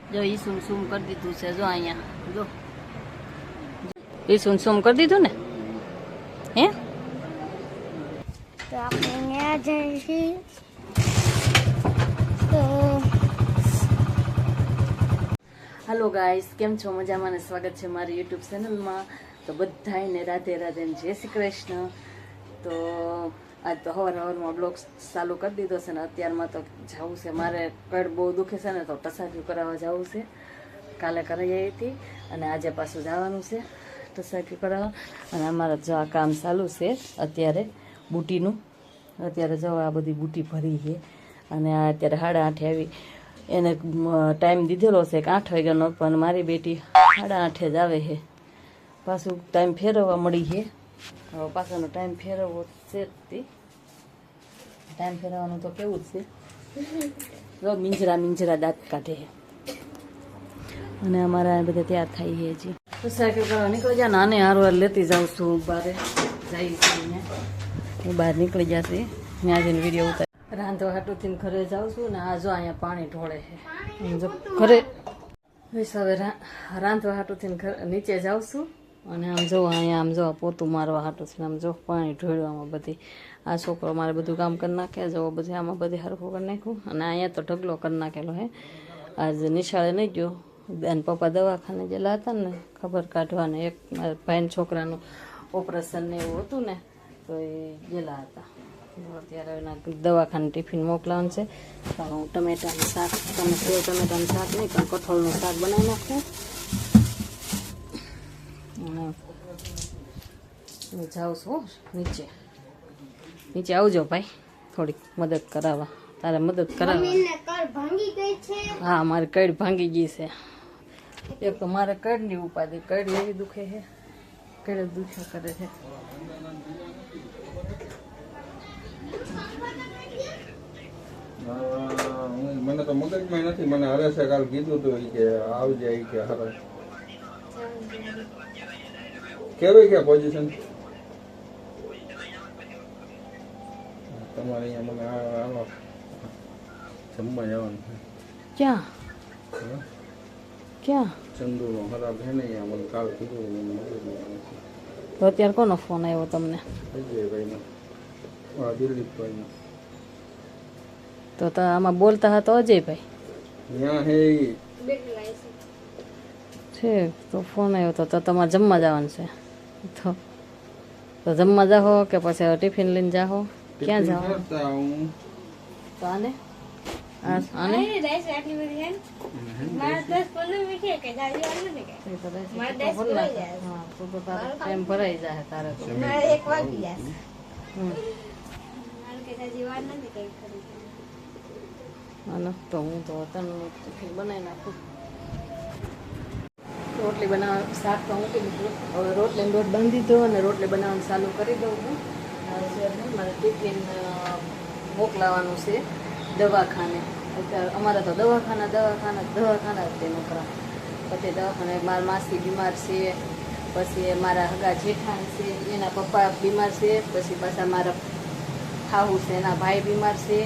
જો ઈ sum sum કરી દીધું છે જો અહીંયા જો ઈ સુમ સુમ કરી દીધું ને હે તો આપણે ત્યાં જઈશું તો હેલો ગાઈસ કેમ છો મજામાં ને સ્વાગત છે મારી યુટ્યુબ ચેનલમાં તો બધાને રાધે રાધે ને જય શ્રી કૃષ્ણ તો આજ તો હવારમાં બ્લોગ ચાલુ કરી દીધો છે ને અત્યારમાં તો જવું છે મારે કડ બહુ દુખે છે ને તો ટસાક્યું કરાવવા જવું છે કાલે કરાવી આવી હતી અને આજે પાછું જવાનું છે ટસાક્યું કરાવવા અને અમારે જો આ કામ ચાલુ છે અત્યારે બુટીનું અત્યારે જો આ બધી બુટી ભરી છે અને આ અત્યારે 8:30 આવી એને ટાઈમ દીધેલો છે કે 8 વાગ્યાનો પણ મારી બેટી 8:30 જ આવે છે પાછું ટાઈમ ફેરવવા મળી છે હવે પાછળનો ટાઈમ ફેરવવો છે ટાઈમ ફેરવવાનું તો કેવું જ છે જો મીંજરા દાંત કાઢે અને અમારા બધા તૈયાર થાય છે હજી તો સાયકલ કરવા નીકળી જાય નાને હારવાર લેતી જાઉં છું બહાર જઈ હું બહાર નીકળી જશે ત્યાં જઈને વિડીયો ઉતાર રાંધવા હાટુથી ઘરે જાઉં છું ને આ જો અહીંયા પાણી ઢોળે છે જો ઘરે હવે રાંધવા હાટુથી નીચે જાઉં છું અને આમ જો અહીંયા આમ જો પોતું મારવા હાટું છે આમ જો પાણી ઢોળવામાં બધી આ છોકરો મારે બધું કામ કરી નાખે જો બધું આમાં બધી હરખું કરી નાખ્યું અને અહીંયા તો ઢગલો કરી નાખેલો હે આજ નિશાળે નહીં ગયો અને પપ્પા દવાખાને ગયેલા હતા ને ખબર કાઢવાને એક મારા ભાઈના છોકરાનું ઓપરેશન ને એવું હતું ને તો એ ગયેલા હતા અત્યારે એના દવાખાને ટિફિન મોકલાવાનું છે તો હું ટમેટાનું શાક તમે સેવ ટમેટાનું શાક નહીં પણ કઠોળનું શાક બનાવી નાખું અને જાઉં છું નીચે આવજો ભાઈ થોડીક મદદ કરાવવા તારે મદદ કરાવવા હા મારી કડ ભાંગી ગઈ છે એક તો મારે કડની ઉપાધિ કડ એવી દુખે છે કડ દુખ્યા કરે છે મને તો મગજમાં નથી મને હરેશે કાલ કીધું હતું કે આવજે કે હરે કેવી કે પોઝિશન તમારે અહીંયા મને આવો જમવા જવાનું ક્યાં ક્યાં ચંદુનો ખરાબ છે ને અહીંયા મને કાલ કીધું તો અત્યારે કોનો ફોન આવ્યો તમને અજયભાઈનો દિલીપભાઈનો તો આમાં બોલતા હતા અજયભાઈ ત્યાં હે છે તો ફોન આવ્યો તો તમારે જમવા જવાનું છે તો જમવા જાઓ કે પછી ટિફિન લઈને જાઓ ક્યાં જાઓ તો આને આને ટાઈમ ભરાઈ જાય તારે તો હું તો તને ટિફિન બનાવી નાખું રોટલી બનાવવા શાક તો મૂકી દીધું હવે રોટલીને લોટ બાંધી દીધો અને રોટલી બનાવવાનું ચાલુ કરી દઉં છું મારે ટિફિન મોકલાવાનું છે દવાખાને અત્યારે અમારા તો દવાખાના જ તે નોકરા પછી દવાખાને મારા માસી બીમાર છે પછી મારા હગા જેઠાણ છે એના પપ્પા બીમાર છે પછી પાછા મારા ખાવું છે એના ભાઈ બીમાર છે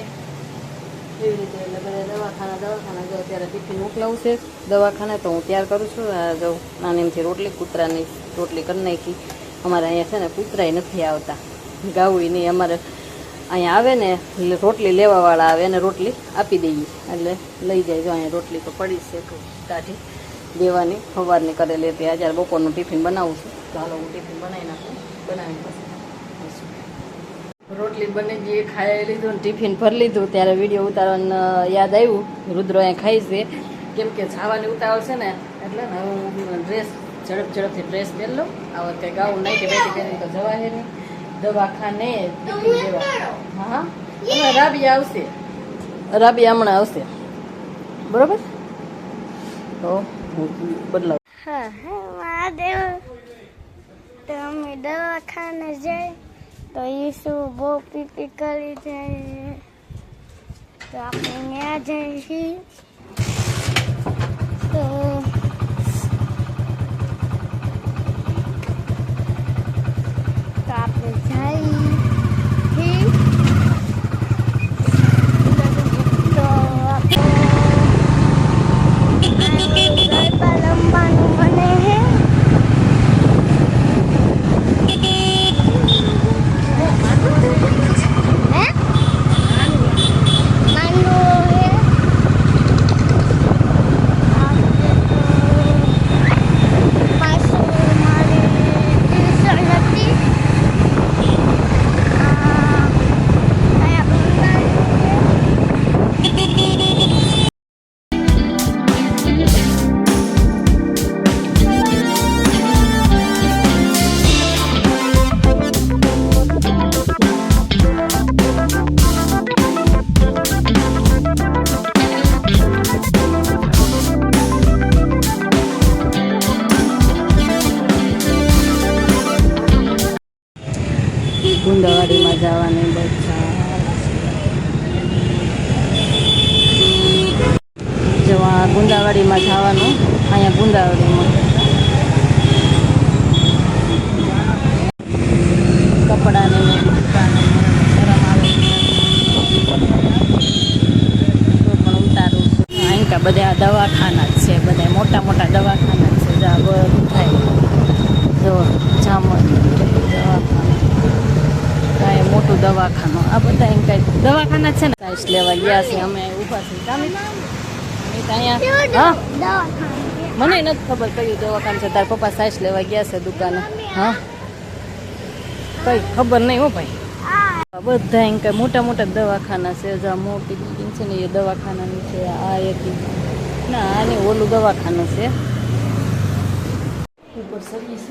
એવી રીતે એટલે બધા દવાખાના જો અત્યારે ટિફિન મોકલાવું છે દવાખાને તો હું તૈયાર કરું છું જો નાનીમથી કૂતરાની રોટલી કરી નાખી અમારે અહીંયા છે ને કૂતરાય નથી આવતા ગાવું નહીં અમારે અહીંયા આવે ને એટલે રોટલી લેવાવાળા આવે અને રોટલી આપી દઈએ એટલે લઈ જાય જો અહીંયા રોટલી તો પડી છે કાઢી દેવાની સવારની કરેલી હતી આજે બપોરનું ટિફિન બનાવું છું તો હાલો હું ટિફિન બનાવી નાખું બનાવી પછી રોટલી બની ગઈ ખાઈ લીધું ને ટિફિન ભરી લીધું ત્યારે વિડીયો ઉતારવાનું યાદ આવ્યું રુદ્રો અહીંયા ખાઈ છે કેમ કે જવાની ઉતાવળ છે ને એટલે ને હું ડ્રેસ ઝડપથી ડ્રેસ પહેરી લઉં આ વખતે ગાઉન નહીં કે બેટી પહેરી તો જવા હે નહીં દવાખાને હા રાબિયા આવશે રાબિયા હમણાં આવશે બરોબર તો હું બદલાવ હા મહાદેવ તો અમે દવાખાને જઈ તો ઈસુ બહુ પીપી કરી જાય તો આપણે ત્યાં જઈશું તો આપણે જઈ તો જવાની બજાર જો આ ગુંદાવાડીમાં જવાનું અહીંયા ગુંદાવાડીમાં કપડાની ને દુકાને શરમ આવે તો પણ ઉતારું છું અહીં બધા દવાખાના જ છે બધા મોટા મોટા દવાખાના જ છે જ્યાં બધું થાય જો જામણ દવાખાના કાંઈ મોટું દવાખાનું આ બધા એમ કાંઈ દવાખાના છે ને સાઈસ લેવા ગયા છે અમે ઊભા છીએ અહીંયા હા મને નથી ખબર કયું દવાખાનું છે તારા પપ્પા સાઈસ લેવા ગયા છે દુકાને હા કઈ ખબર નહીં હો ભાઈ બધા એમ કઈ મોટા મોટા દવાખાના છે જ્યાં મોટી બિલ્ડિંગ છે ને એ દવાખાનાની છે આ એક ના આને ઓલું દવાખાનું છે ઉપર સર્વિસ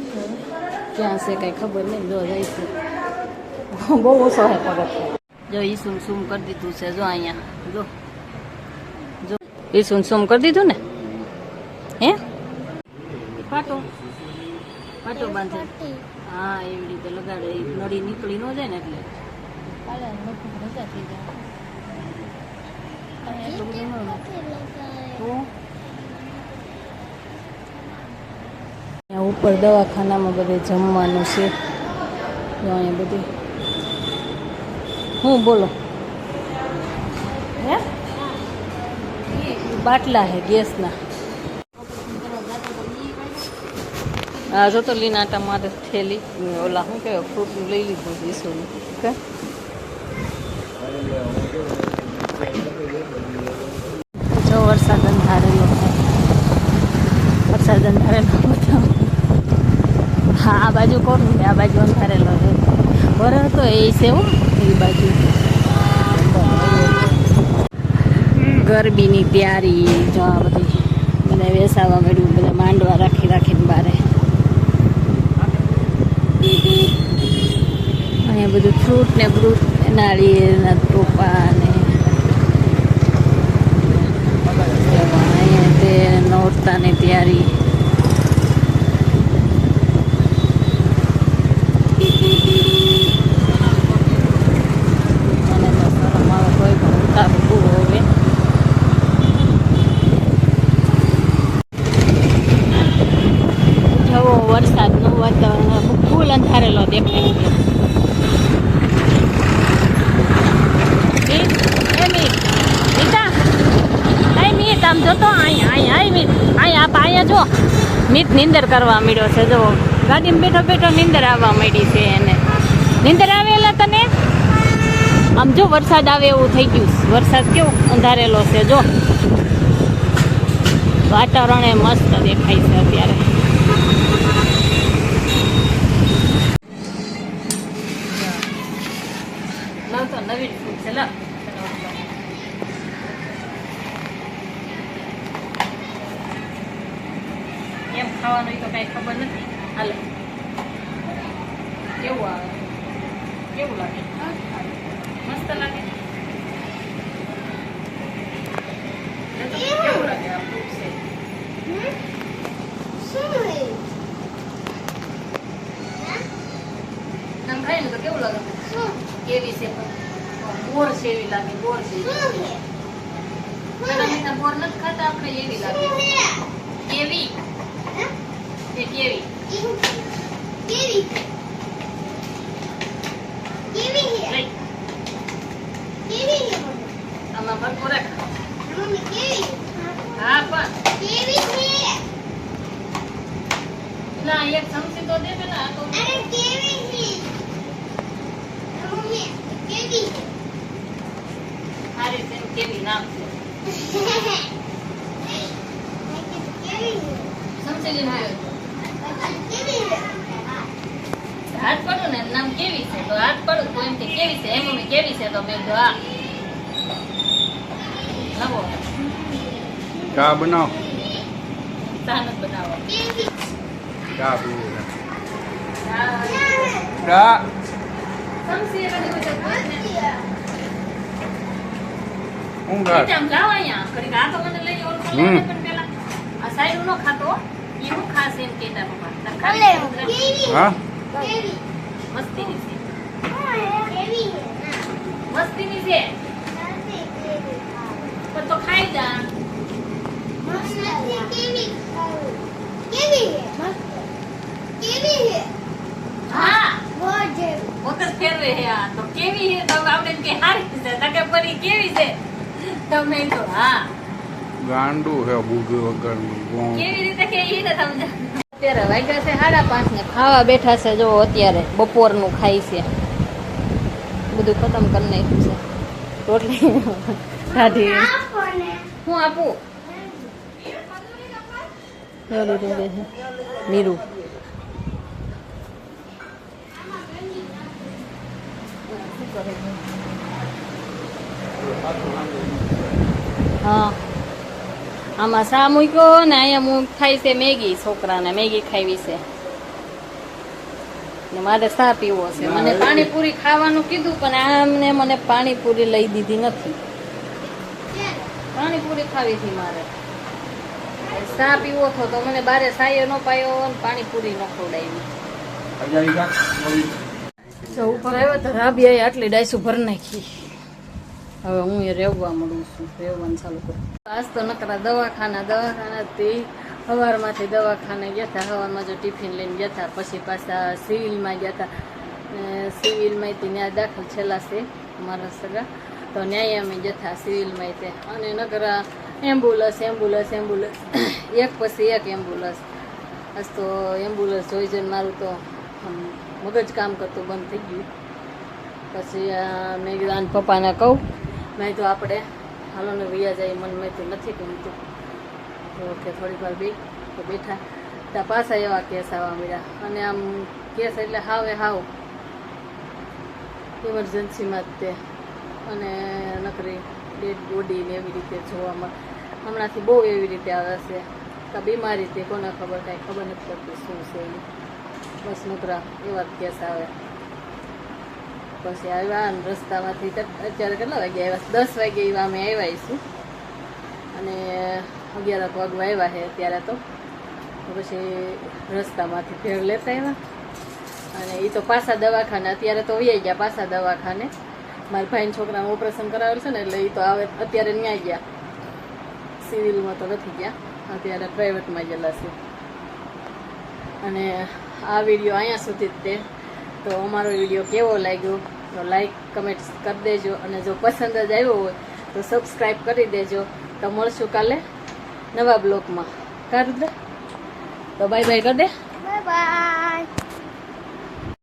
ક્યાં છે કઈ ખબર નહીં જો જઈશું બહુ ઓછો હે પગત જો ઈ સુમ કરી દીધું છે જો અહીંયા જો જો ઈ સુમ કરી દીધું ને હે પાટો પાટો બાંધે હા એવી રીતે લગાડે એ નળી નીકળી ન જાય ને એટલે અહીંયા ઉપર દવાખાનામાં બધે જમવાનું છે જો અહીંયા બધું હું બોલો હે બાટલા હે ગેસના હા જો તો લીનાટા મારે થેલી ઓલા શું કહેવાય ફ્રૂટ લઈ લીધું ઈસુનું કે જો વરસાદ અંધારેલો હા આ બાજુ કોણ છે આ બાજુ અંધારેલો છે બરાબર તો એ છે હું એ બાજુ ગરબીની તૈયારી જો આ બધી બધા વેસાવા મળ્યું બધા માંડવા રાખીને બારે અહીંયા બધું ફ્રૂટ ને બ્રૂટ નાળિયેરના ટોપા ને અહીંયા તે નોરતાની તૈયારી મને તો શરમ આવે કોઈ પણ ઉતારવું હવે જવો વરસાદનું વાતાવરણ ફૂલ અંધારેલો દેખાય આમ જોતો અહીંયા જો મીત નીંદર કરવા માંડ્યો છે જો ગાડીમાં બેઠો નીંદર આવવા માંડી છે એને નીંદર આવેલા તને આમ જો વરસાદ આવે એવું થઈ ગયું વરસાદ કેવો અંધારેલો છે જો વાતાવરણ એ મસ્ત દેખાય છે અત્યારે તો નવીન ફૂડ છે લા એમ ખાવાનું તો કઈ ખબર નથી હાલો કેવું આવે કેવું લાગે મસ્ત લાગે કેવું લાગે આ ફ્રૂટ છે આમ ખાય ને તો કેવું લાગે કેવી છે બોર છે એવી લાગે બોર છે બોર નથી ખાતા આપણે એવી લાગે કેવી એ કેવી કેવી કેવી લઈ કેવી આમાં ભરપૂર મમ્મી કેવી હા પણ કેવી છે ના એક ચમચી તો દે પેલા આ તો અરે કેવી છે મમ્મી કેવી સારી છે કેવી નામ છે કેવી ચમચી લઈને આવ્યો કેવી હાથ પડું ને નામ કેવી છે તો હાથ પડું તો એમ કે કેવી છે એમ મમ્મી કેવી છે તો મેં તો આ નવો ચા બનાવ ચા નથી બનાવો કેવી ચા પીવું ચા ચા ચમચી એવા જેવું છે કોઈ ને હું ઘર આમ લાવ અહીંયા ઘડીક આ તો મને લઈ ઓલું કરી લે પણ પેલા આ સાઈડ નો ખાતો ઈ હું ખાસ એમ કહેતા પપ્પા તાર ખાલી કેવી હા કેવી મસ્તી ની છે કેવી હે મસ્તીની છે નથી કેવી પણ તો ખાઈ જા નથી કેવી કેવી હે કેવી હે હા बहुत વખત ફેરવે હે આ તો કેવી છે તો આપણે કે હારી છે તો કે પરી કેવી છે તમે તો હા ગાંડું હે બુદ્ધિ વગરનું કેવી રીતે કે ઈ ને સમજ અત્યારે વાગ્યા છે 5:30 ને ખાવા બેઠા છે જો અત્યારે બપોરનું ખાઈ છે બધું ખતમ કરી નાખ્યું છે રોટલી ઢાઢી आपने હું આપું ચાલો તો કે છે મીરું શું કરે છે? હા આમાં શા મૂક્યો ને અહીંયા ખાઈ છે મેગી છોકરાને મેગી ખાવી છે ને મારે શા પીવો છે મને પાણીપુરી ખાવાનું કીધું પણ આમને મને પાણીપુરી લઈ દીધી નથી પાણીપુરી ખાવી હતી મારે શા પીવો હતો તો મને બારે સાયો ન પાયો અને પાણીપુરી ન ખવડાવી જો ઉપર આવ્યો તો રાબિયાએ આટલી ડાયસું ભરી નાખી હવે હું એ રહેવા મળું છું રહેવાનું ચાલુ કરું આજ તો નકરા દવાખાના તે સવારમાંથી દવાખાને ગયા હતા સવારમાં જો ટિફિન લઈને ગયા હતા પછી પાછા સિવિલમાં ગયા હતા સિવિલમાં ત્યાં દાખલ છેલ્લા છે મારા સગા તો ન્યાય અમે ગયા હતા સિવિલમાં તે અને નકરા એમ્બ્યુલન્સ એક પછી એક એમ્બ્યુલન્સ આજ તો એમ્બ્યુલન્સ જોઈ જઈને મારું તો મગજ કામ કરતું બંધ થઈ ગયું પછી મેં કીધું આને પપ્પાને કહું મેં તો આપણે હાલો ને વૈયા જાય મન મેં તો નથી ગમતું તો કે થોડીક વાર તો બેઠા ત્યાં પાછા એવા કેસ આવવા મળ્યા અને આમ કેસ એટલે હાવ ઇમરજન્સીમાં જ તે અને નકરી ડેડ બોડી ને એવી રીતે જોવામાં હમણાંથી બહુ એવી રીતે આવે છે કે બીમારીથી કોને ખબર કાંઈ ખબર નથી પડતી શું છે એની બસ નકરા એવા જ કેસ આવે પછી આવ્યા અને રસ્તામાંથી અત્યારે કેટલા વાગે આવ્યા 10 વાગે એવા અમે આવ્યા છું અને 11 વાગવા આવ્યા છે અત્યારે તો પછી રસ્તામાંથી ફેર લેતા આવ્યા અને એ તો પાછા દવાખાને અત્યારે તો વહી ગયા પાછા દવાખાને મારા ભાઈના છોકરાનું ઓપરેશન કરાવેલું છે ને એટલે એ તો આવે અત્યારે ન્યાય ગયા સિવિલમાં તો નથી ગયા અત્યારે પ્રાઇવેટમાં ગયેલા છે અને આ વિડીયો અહીંયા સુધી જ તે તો અમારો વિડીયો કેવો લાગ્યો તો લાઈક કમેન્ટ કરી દેજો અને જો પસંદ જ આવ્યો હોય તો સબસ્ક્રાઈબ કરી દેજો તો મળશું કાલે નવા બ્લોગમાં કર દે તો બાય બાય કરી દે बाय बाय